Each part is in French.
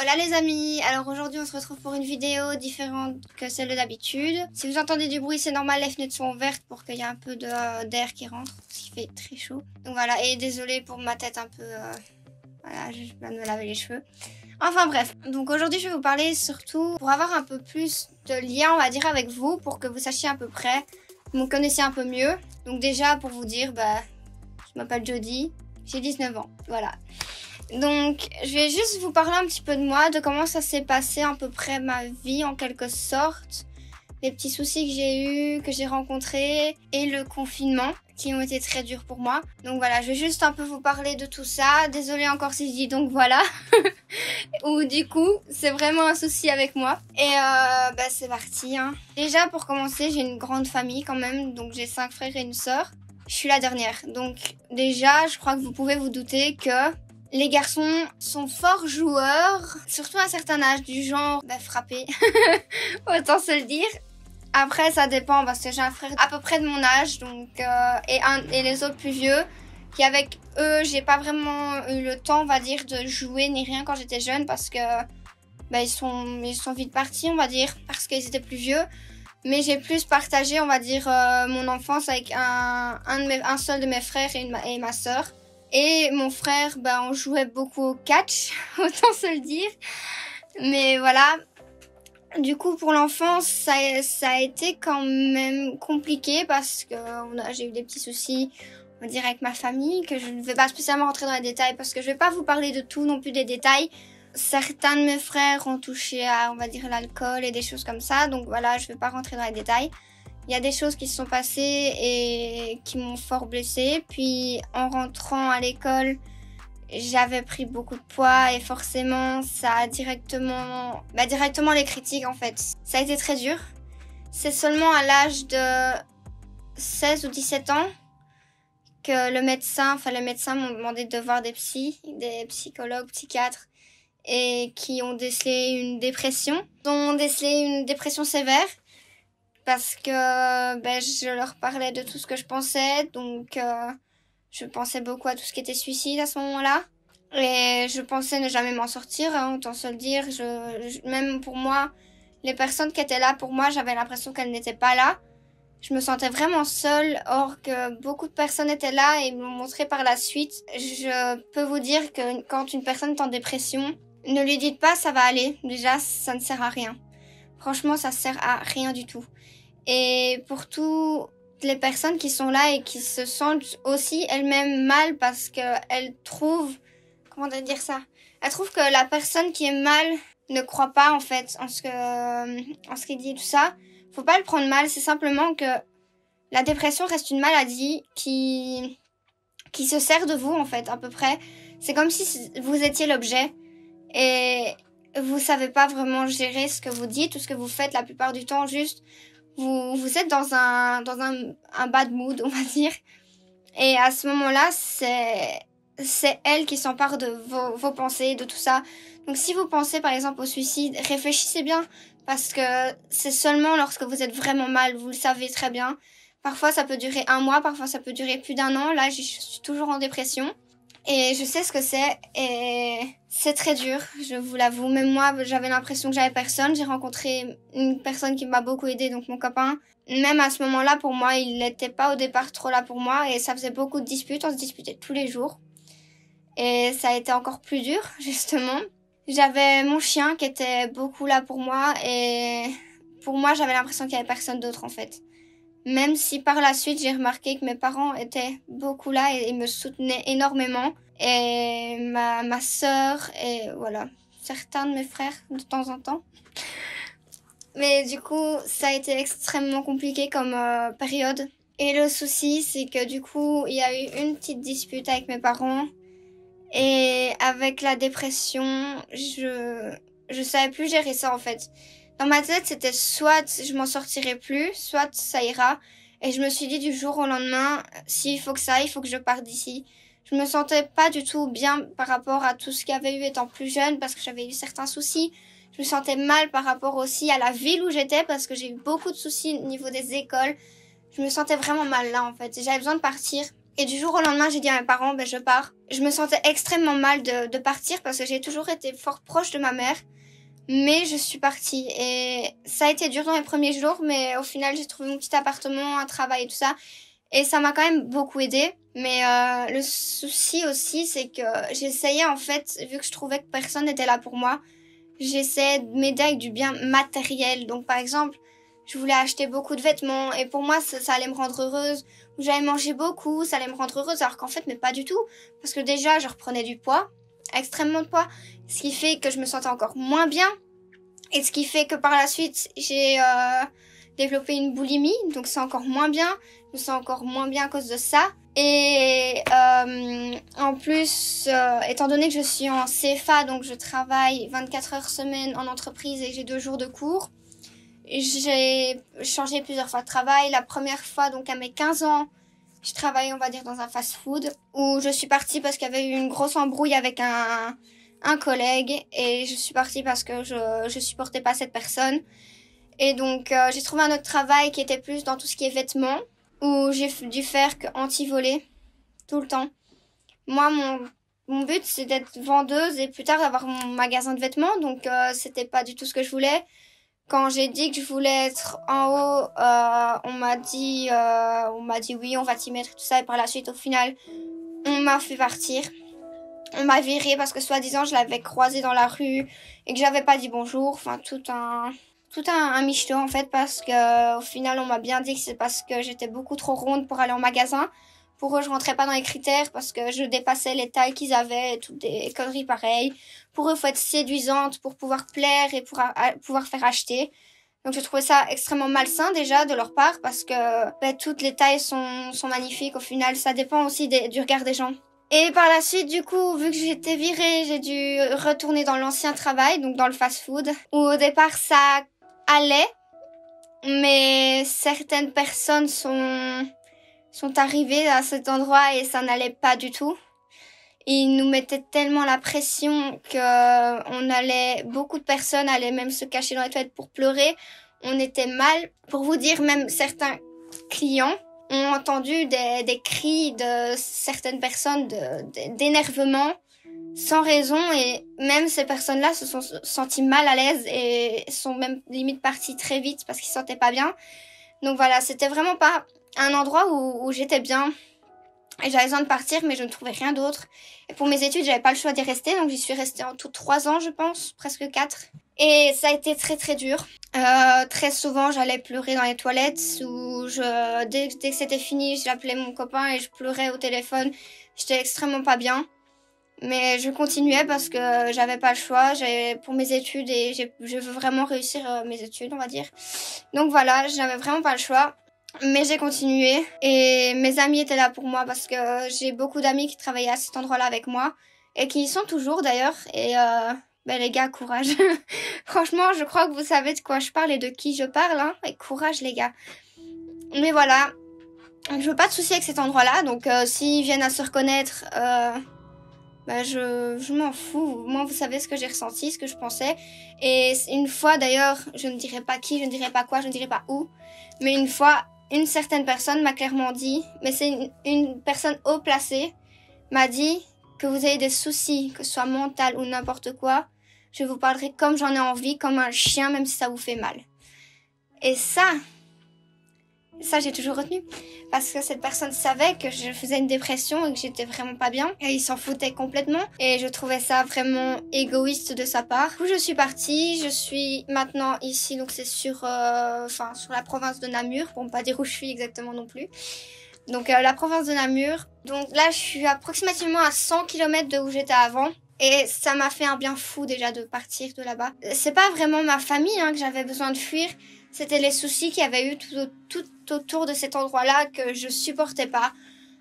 Voilà les amis, alors aujourd'hui on se retrouve pour une vidéo différente que celle de d'habitude. Si vous entendez du bruit c'est normal, les fenêtres sont ouvertes pour qu'il y ait un peu d'air qui rentre, parce qu'il fait très chaud. Donc voilà, et désolé pour ma tête un peu... voilà, je viens de me laver les cheveux. Enfin bref, donc aujourd'hui je vais vous parler surtout pour avoir un peu plus de lien on va dire avec vous, pour que vous sachiez à peu près, vous me connaissiez un peu mieux. Donc déjà pour vous dire, je m'appelle Jody, j'ai 19 ans, voilà. Donc, je vais juste vous parler un petit peu de moi, de comment ça s'est passé à peu près ma vie en quelque sorte, les petits soucis que j'ai eus, que j'ai rencontrés et le confinement qui ont été très durs pour moi. Donc voilà, je vais juste un peu vous parler de tout ça. Désolée encore si je dis donc voilà, ou du coup, c'est vraiment un souci avec moi. Et c'est parti. Hein. Déjà pour commencer, j'ai une grande famille quand même, donc j'ai 5 frères et une sœur. Je suis la dernière, donc déjà, je crois que vous pouvez vous douter que les garçons sont forts joueurs, surtout à un certain âge, du genre frapper, autant se le dire. Après, ça dépend parce que j'ai un frère à peu près de mon âge, donc et les autres plus vieux, qui avec eux, j'ai pas vraiment eu le temps, on va dire, de jouer ni rien quand j'étais jeune parce que ils sont vite partis, on va dire, parce qu'ils étaient plus vieux. Mais j'ai plus partagé, on va dire, mon enfance avec un seul de mes frères et ma sœur. Et mon frère, on jouait beaucoup au catch, autant se le dire. Mais voilà. Du coup, pour l'enfance, ça a été quand même compliqué parce que j'ai eu des petits soucis, on va dire, avec ma famille, que je ne vais pas spécialement rentrer dans les détails parce que je vais pas vous parler de tout non plus des détails. Certains de mes frères ont touché à, on va dire, l'alcool et des choses comme ça. Donc voilà, je vais pas rentrer dans les détails. Il y a des choses qui se sont passées et qui m'ont fort blessée. Puis en rentrant à l'école, j'avais pris beaucoup de poids et forcément ça a directement les critiques en fait. Ça a été très dur. C'est seulement à l'âge de 16 ou 17 ans que les médecins m'ont demandé de voir des psychologues, psychiatres et qui ont décelé une dépression. Ils ont décelé une dépression sévère. Parce que je leur parlais de tout ce que je pensais, donc je pensais beaucoup à tout ce qui était suicide à ce moment-là. Et je pensais ne jamais m'en sortir, hein, autant se le dire. Même pour moi, les personnes qui étaient là pour moi, j'avais l'impression qu'elles n'étaient pas là. Je me sentais vraiment seule, or que beaucoup de personnes étaient là et m'ont montré par la suite. Je peux vous dire que quand une personne est en dépression, ne lui dites pas ça va aller. Déjà, ça ne sert à rien. Franchement, ça sert à rien du tout. Et pour toutes les personnes qui sont là et qui se sentent aussi elles-mêmes mal parce qu'elles trouvent, comment dire ça, elles trouvent que la personne qui est mal ne croit pas en fait en ce qu'il dit tout ça. Faut pas le prendre mal, c'est simplement que la dépression reste une maladie qui se sert de vous en fait à peu près. C'est comme si vous étiez l'objet et vous savez pas vraiment gérer ce que vous dites ou ce que vous faites la plupart du temps, juste vous êtes dans un bad mood, on va dire. Et à ce moment-là, c'est elle qui s'empare de vos pensées, de tout ça. Donc si vous pensez par exemple au suicide, réfléchissez bien parce que c'est seulement lorsque vous êtes vraiment mal, vous le savez très bien. Parfois ça peut durer 1 mois, parfois ça peut durer plus d'1 an. Là, je suis toujours en dépression. Et je sais ce que c'est et c'est très dur, je vous l'avoue. Même moi, j'avais l'impression que j'avais personne. J'ai rencontré une personne qui m'a beaucoup aidée, donc mon copain. Même à ce moment-là, pour moi, il n'était pas au départ trop là pour moi et ça faisait beaucoup de disputes. On se disputait tous les jours. Et ça a été encore plus dur, justement. J'avais mon chien qui était beaucoup là pour moi et pour moi, j'avais l'impression qu'il y avait personne d'autre en fait. Même si par la suite, j'ai remarqué que mes parents étaient beaucoup là et me soutenaient énormément. Et ma sœur et voilà, certains de mes frères de temps en temps. Mais du coup, ça a été extrêmement compliqué comme période. Et le souci, c'est que du coup, il y a eu une petite dispute avec mes parents. Et avec la dépression, je savais plus gérer ça en fait. Dans ma tête, c'était soit je m'en sortirai plus, soit ça ira. Et je me suis dit du jour au lendemain, s'il faut que ça aille, il faut que je parte d'ici. Je me sentais pas du tout bien par rapport à tout ce qu'il y avait eu étant plus jeune parce que j'avais eu certains soucis. Je me sentais mal par rapport aussi à la ville où j'étais parce que j'ai eu beaucoup de soucis au niveau des écoles. Je me sentais vraiment mal là en fait. J'avais besoin de partir. Et du jour au lendemain, j'ai dit à mes parents, je pars. je me sentais extrêmement mal de partir parce que j'ai toujours été fort proche de ma mère. Mais je suis partie et ça a été dur dans les premiers jours, mais au final j'ai trouvé mon petit appartement, un travail et tout ça. Et ça m'a quand même beaucoup aidé. Mais le souci aussi, c'est que j'essayais en fait, vu que je trouvais que personne n'était là pour moi, j'essayais de m'aider avec du bien matériel. Donc par exemple, je voulais acheter beaucoup de vêtements et pour moi ça allait me rendre heureuse. J'allais manger beaucoup, ça allait me rendre heureuse, alors qu'en fait, mais pas du tout. Parce que déjà, je reprenais du poids, extrêmement de poids, ce qui fait que je me sentais encore moins bien. Et ce qui fait que par la suite, j'ai développé une boulimie, donc c'est encore moins bien. Je me sens encore moins bien à cause de ça. Et en plus, étant donné que je suis en CFA, donc je travaille 24 heures semaine en entreprise et j'ai 2 jours de cours, j'ai changé plusieurs fois de travail. La première fois, donc à mes 15 ans, je travaillais, on va dire, dans un fast-food où je suis partie parce qu'il y avait eu une grosse embrouille avec un collègue et je suis partie parce que je supportais pas cette personne. Et donc, j'ai trouvé un autre travail qui était plus dans tout ce qui est vêtements où j'ai dû faire que anti-voler tout le temps. Moi, mon but, c'est d'être vendeuse et plus tard d'avoir mon magasin de vêtements. Donc, c'était pas du tout ce que je voulais. Quand j'ai dit que je voulais être en haut, on m'a dit oui, on va t'y mettre et tout ça. Et par la suite, au final, on m'a fait partir. On m'a virée parce que soi-disant, je l'avais croisée dans la rue et que j'avais pas dit bonjour. Enfin, tout un michto en fait parce que au final, on m'a bien dit que c'est parce que j'étais beaucoup trop ronde pour aller en magasin. Pour eux, je rentrais pas dans les critères parce que je dépassais les tailles qu'ils avaient et toutes des conneries pareilles. Pour eux, faut être séduisante pour pouvoir plaire et pour pouvoir faire acheter. Donc, je trouvais ça extrêmement malsain déjà de leur part parce que toutes les tailles sont magnifiques. Au final, ça dépend aussi du regard des gens. Et par la suite, du coup, vu que j'étais virée, j'ai dû retourner dans l'ancien travail, donc dans le fast-food, où au départ, ça allait, mais certaines personnes sont arrivées à cet endroit et ça n'allait pas du tout. Ils nous mettaient tellement la pression que beaucoup de personnes allaient même se cacher dans les toilettes pour pleurer. On était mal. Pour vous dire, même certains clients ont entendu des cris de certaines personnes d'énervement sans raison et même ces personnes-là se sont senties mal à l'aise et sont même limite parties très vite parce qu'ils se sentaient pas bien. Donc voilà, c'était vraiment pas un endroit où j'étais bien. Et j'avais besoin de partir, mais je ne trouvais rien d'autre. Et pour mes études, j'avais pas le choix d'y rester, donc j'y suis restée en tout 3 ans, je pense, presque 4. Et ça a été très très dur. Très souvent, j'allais pleurer dans les toilettes, ou dès que c'était fini, j'appelais mon copain et je pleurais au téléphone. J'étais extrêmement pas bien. Mais je continuais parce que j'avais pas le choix, pour mes études et je veux vraiment réussir mes études, on va dire. Donc voilà, j'avais vraiment pas le choix. Mais j'ai continué et mes amis étaient là pour moi parce que j'ai beaucoup d'amis qui travaillaient à cet endroit-là avec moi et qui y sont toujours d'ailleurs. Et les gars, courage. Franchement, je crois que vous savez de quoi je parle et de qui je parle. Hein. Et courage les gars. Mais voilà, je veux pas de soucis avec cet endroit-là. Donc s'ils viennent à se reconnaître, je m'en fous. Moi, vous savez ce que j'ai ressenti, ce que je pensais. Et une fois d'ailleurs, je ne dirai pas qui, je ne dirai pas quoi, je ne dirai pas où. Mais une fois, une certaine personne m'a clairement dit, mais c'est une personne haut placée, m'a dit que vous avez des soucis, que ce soit mental ou n'importe quoi, je vous parlerai comme j'en ai envie, comme un chien, même si ça vous fait mal. Et ça j'ai toujours retenu. Parce que cette personne savait que je faisais une dépression et que j'étais vraiment pas bien. Et il s'en foutait complètement. Et je trouvais ça vraiment égoïste de sa part. Du coup, je suis partie. Je suis maintenant ici. Donc, c'est sur la province de Namur. Pour ne pas dire où je suis exactement non plus. Donc, la province de Namur. Donc là, je suis approximativement à 100 km de où j'étais avant. Et ça m'a fait un bien fou déjà de partir de là-bas. C'est pas vraiment ma famille que j'avais besoin de fuir. C'était les soucis qu'il y avait eu tout autour de cet endroit-là que je supportais pas.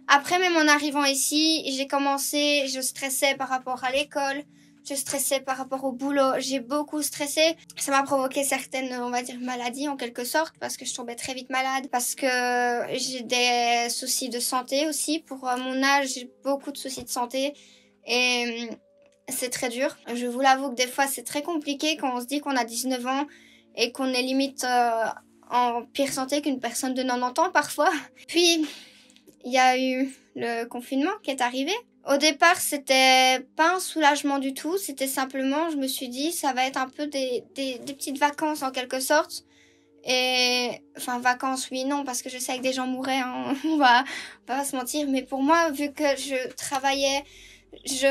Après, même en arrivant ici, je stressais par rapport à l'école, je stressais par rapport au boulot, j'ai beaucoup stressé. Ça m'a provoqué certaines, on va dire, maladies en quelque sorte, parce que je tombais très vite malade, parce que j'ai des soucis de santé aussi. Pour mon âge, j'ai beaucoup de soucis de santé et c'est très dur. Je vous l'avoue que des fois, c'est très compliqué quand on se dit qu'on a 19 ans et qu'on est limite en pire santé qu'une personne de 90 ans parfois. Puis, il y a eu le confinement qui est arrivé Au départ, c'était pas un soulagement du tout, c'était simplement, je me suis dit, ça va être un peu des petites vacances en quelque sorte. Et enfin, vacances, oui, non, parce que je sais que des gens mourraient, hein, on va pas se mentir. Mais pour moi, vu que je travaillais, je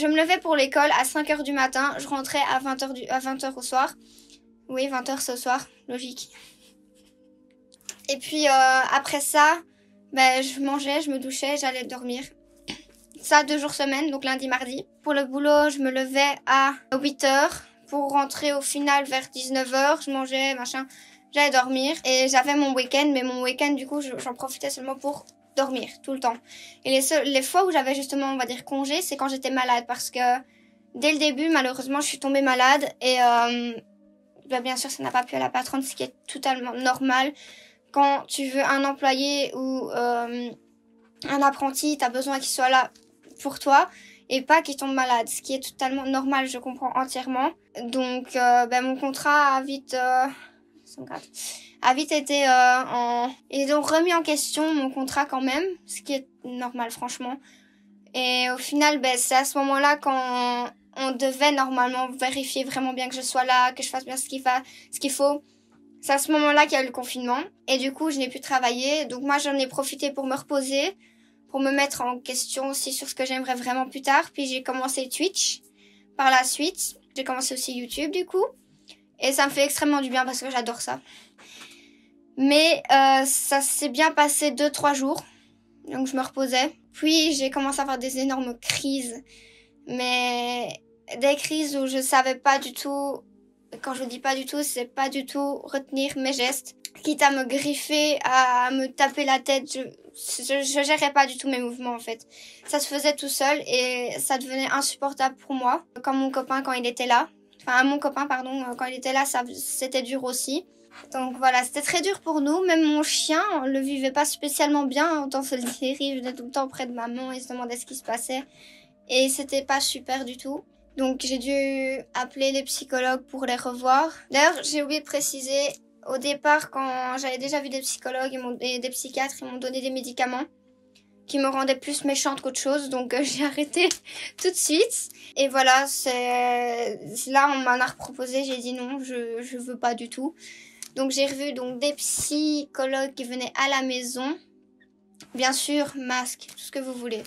me levais pour l'école à 5h du matin, je rentrais à 20h au soir. Oui, 20h c'est au soir, logique. Et puis après ça, ben, je mangeais, je me douchais, j'allais dormir. Ça 2 jours semaine, donc lundi, mardi. Pour le boulot, je me levais à 8h pour rentrer au final vers 19h. Je mangeais, machin, j'allais dormir. Et j'avais mon week-end, mais mon week-end, du coup, j'en profitais seulement pour dormir tout le temps. Et les fois où j'avais justement, on va dire, congé, c'est quand j'étais malade. Parce que dès le début, malheureusement, je suis tombée malade. Et ben, bien sûr, ça n'a pas plu à la patronne, ce qui est totalement normal. Quand tu veux un employé ou un apprenti, t'as besoin qu'il soit là pour toi et pas qu'il tombe malade, ce qui est totalement normal, je comprends entièrement. Donc ben, mon contrat a vite été ils ont remis en question mon contrat quand même, ce qui est normal franchement. Et au final, ben, c'est à ce moment-là quand on devait normalement vérifier vraiment bien que je sois là, que je fasse bien ce qu'il faut. C'est à ce moment-là qu'il y a eu le confinement. Et du coup, je n'ai pu travailler. Donc moi, j'en ai profité pour me reposer, pour me mettre en question aussi sur ce que j'aimerais vraiment plus tard. Puis j'ai commencé Twitch par la suite. J'ai commencé aussi YouTube du coup. Et ça me fait extrêmement du bien parce que j'adore ça. Mais ça s'est bien passé 2-3 jours. Donc je me reposais. Puis j'ai commencé à avoir des énormes crises. Mais des crises où je savais pas du tout... Quand je dis pas du tout, c'est pas du tout retenir mes gestes. Quitte à me griffer, à me taper la tête, je gérais pas du tout mes mouvements en fait. Ça se faisait tout seul et ça devenait insupportable pour moi. Comme mon copain quand il était là. Enfin, mon copain, pardon, quand il était là, c'était dur aussi. Donc voilà, c'était très dur pour nous. Même mon chien, on le vivait pas spécialement bien. Autant se le dire, il venait tout le temps près de maman et se demandait ce qui se passait. Et c'était pas super du tout. Donc j'ai dû appeler les psychologues pour les revoir. D'ailleurs, j'ai oublié de préciser, au départ, quand j'avais déjà vu des psychologues et des psychiatres, ils m'ont donné des médicaments qui me rendaient plus méchante qu'autre chose. Donc j'ai arrêté tout de suite. Et voilà, là on m'en a reproposé, j'ai dit non, je veux pas du tout. Donc j'ai revu des psychologues qui venaient à la maison. Bien sûr, masque, tout ce que vous voulez.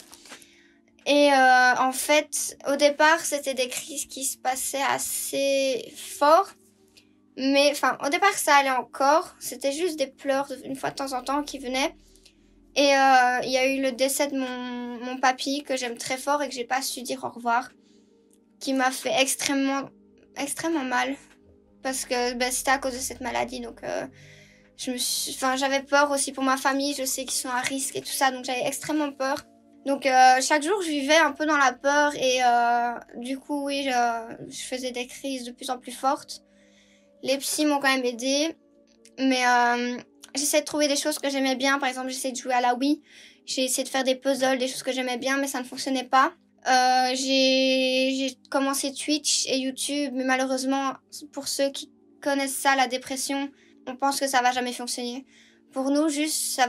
Et en fait, au départ, c'était des crises qui se passaient assez fort. Mais enfin, au départ, ça allait encore. C'était juste des pleurs une fois de temps en temps qui venaient. Et il y a eu le décès de mon papy que j'aime très fort et que j'ai pas su dire au revoir. Qui m'a fait extrêmement mal. Parce que c'était à cause de cette maladie. Donc j'avais peur aussi pour ma famille. Je sais qu'ils sont à risque et tout ça. Donc j'avais extrêmement peur. Donc chaque jour, je vivais un peu dans la peur et du coup, oui, je faisais des crises de plus en plus fortes. Les psys m'ont quand même aidée, mais j'essaie de trouver des choses que j'aimais bien. Par exemple, j'essaie de jouer à la Wii, j'ai essayé de faire des puzzles, des choses que j'aimais bien, mais ça ne fonctionnait pas. J'ai commencé Twitch et YouTube, mais malheureusement, pour ceux qui connaissent ça, la dépression, on pense que ça va jamais fonctionner. Pour nous, juste,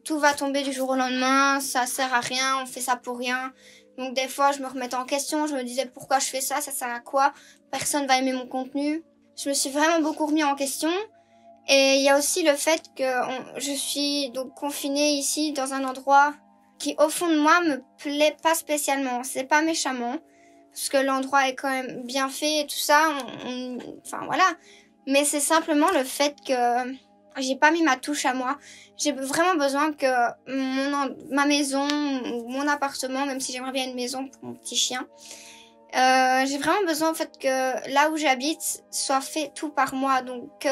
tout va tomber du jour au lendemain, ça sert à rien, on fait ça pour rien. Donc des fois, je me remettais en question, je me disais pourquoi je fais ça sert à quoi? Personne va aimer mon contenu. Je me suis vraiment beaucoup remis en question. Et il y a aussi le fait que je suis donc confinée ici dans un endroit qui au fond de moi me plaît pas spécialement. C'est pas méchamment, parce que l'endroit est quand même bien fait et tout ça. Enfin voilà. Mais c'est simplement le fait que j'ai pas mis ma touche à moi. J'ai vraiment besoin que ma maison ou mon appartement, même si j'aimerais bien une maison pour mon petit chien, j'ai vraiment besoin en fait que là où j'habite soit fait tout par moi. Donc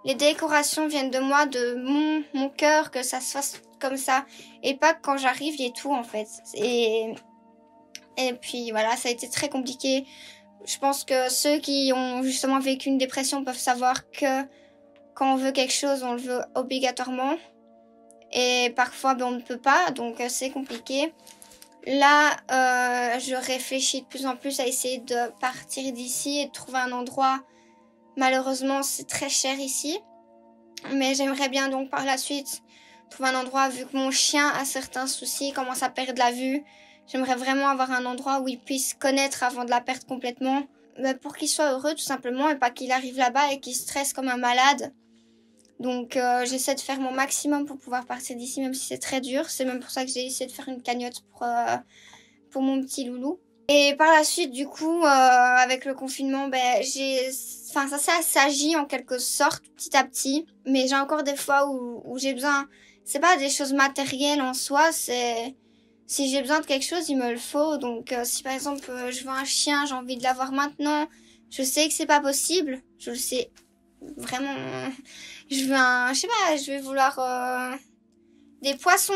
les décorations viennent de moi, de mon cœur, que ça se fasse comme ça. Et pas que quand j'arrive, il y ait tout en fait. Et puis voilà, ça a été très compliqué. Je pense que ceux qui ont justement vécu une dépression peuvent savoir que quand on veut quelque chose, on le veut obligatoirement. Et parfois, on ne peut pas, donc c'est compliqué. Là, je réfléchis de plus en plus à essayer de partir d'ici et de trouver un endroit. Malheureusement, c'est très cher ici. Mais j'aimerais bien donc par la suite trouver un endroit, vu que mon chien a certains soucis, il commence à perdre la vue. J'aimerais vraiment avoir un endroit où il puisse connaître avant de la perdre complètement. Pour qu'il soit heureux tout simplement et pas qu'il arrive là-bas et qu'il stresse comme un malade. Donc j'essaie de faire mon maximum pour pouvoir partir d'ici, même si c'est très dur. C'est même pour ça que j'ai essayé de faire une cagnotte pour mon petit loulou. Et par la suite, du coup, avec le confinement, ça s'est assagi en quelque sorte, petit à petit. Mais j'ai encore des fois où j'ai besoin, c'est pas des choses matérielles en soi, c'est, si j'ai besoin de quelque chose, il me le faut. Donc, si par exemple, je veux un chien, j'ai envie de l'avoir maintenant, je sais que c'est pas possible. Je le sais vraiment. Je vais vouloir des poissons.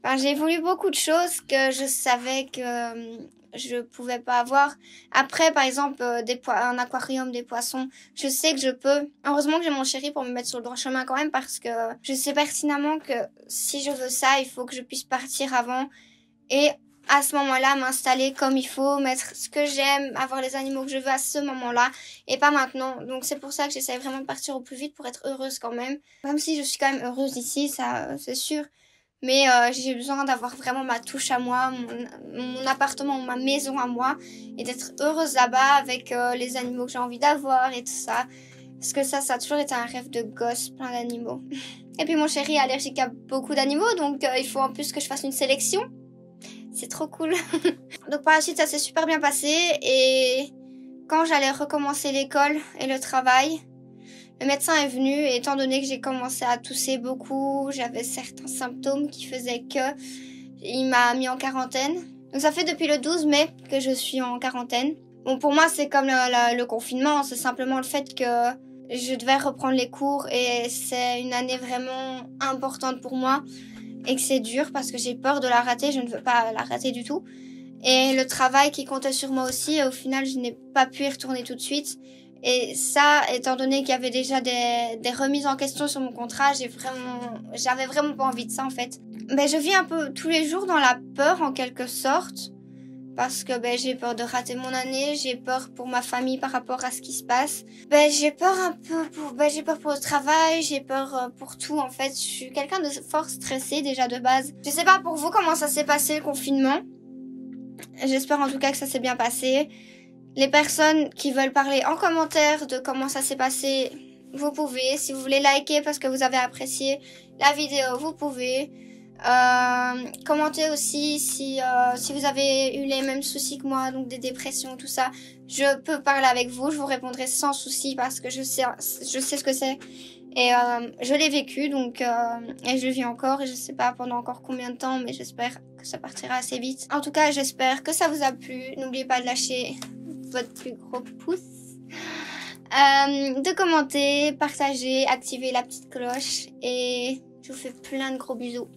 Enfin, j'ai voulu beaucoup de choses que je savais que je pouvais pas avoir. Après, par exemple, un aquarium, des poissons, je sais que je peux. Heureusement que j'ai mon chéri pour me mettre sur le droit chemin quand même, parce que je sais pertinemment que si je veux ça, il faut que je puisse partir avant et à ce moment-là m'installer comme il faut, mettre ce que j'aime, avoir les animaux que je veux à ce moment-là et pas maintenant. Donc c'est pour ça que j'essaie vraiment de partir au plus vite pour être heureuse quand même. Même si je suis quand même heureuse ici, ça c'est sûr. Mais j'ai besoin d'avoir vraiment ma touche à moi, mon appartement, ma maison à moi, et d'être heureuse là-bas avec les animaux que j'ai envie d'avoir et tout ça. Parce que ça a toujours été un rêve de gosse, plein d'animaux. Et puis mon chéri est allergique à beaucoup d'animaux, donc il faut en plus que je fasse une sélection. C'est trop cool. Donc par la suite, ça s'est super bien passé, et quand j'allais recommencer l'école et le travail, le médecin est venu et étant donné que j'ai commencé à tousser beaucoup, j'avais certains symptômes qui faisaient que il m'a mis en quarantaine. Donc ça fait depuis le 12 mai que je suis en quarantaine. Bon, pour moi, c'est comme le confinement, c'est simplement le fait que je devais reprendre les cours et c'est une année vraiment importante pour moi et que c'est dur parce que j'ai peur de la rater, je ne veux pas la rater du tout. Et le travail qui comptait sur moi aussi, au final, je n'ai pas pu y retourner tout de suite. Et ça, étant donné qu'il y avait déjà des remises en question sur mon contrat, j'avais vraiment pas envie de ça en fait. Je vis un peu tous les jours dans la peur en quelque sorte, parce que j'ai peur de rater mon année, j'ai peur pour ma famille par rapport à ce qui se passe. J'ai peur un peu j'ai peur pour le travail, j'ai peur pour tout en fait. Je suis quelqu'un de fort stressé déjà de base. Je sais pas pour vous comment ça s'est passé le confinement. J'espère en tout cas que ça s'est bien passé. Les personnes qui veulent parler en commentaire de comment ça s'est passé, vous pouvez. Si vous voulez liker parce que vous avez apprécié la vidéo, vous pouvez. Commentez aussi si vous avez eu les mêmes soucis que moi, donc des dépressions, tout ça. Je peux parler avec vous, je vous répondrai sans souci parce que je sais ce que c'est. Et je l'ai vécu, donc et je le vis encore, et je sais pas pendant encore combien de temps, mais j'espère que ça partira assez vite. En tout cas, j'espère que ça vous a plu. N'oubliez pas de lâcher votre plus gros pouce, de commenter, partager, activer la petite cloche, et je vous fais plein de gros bisous.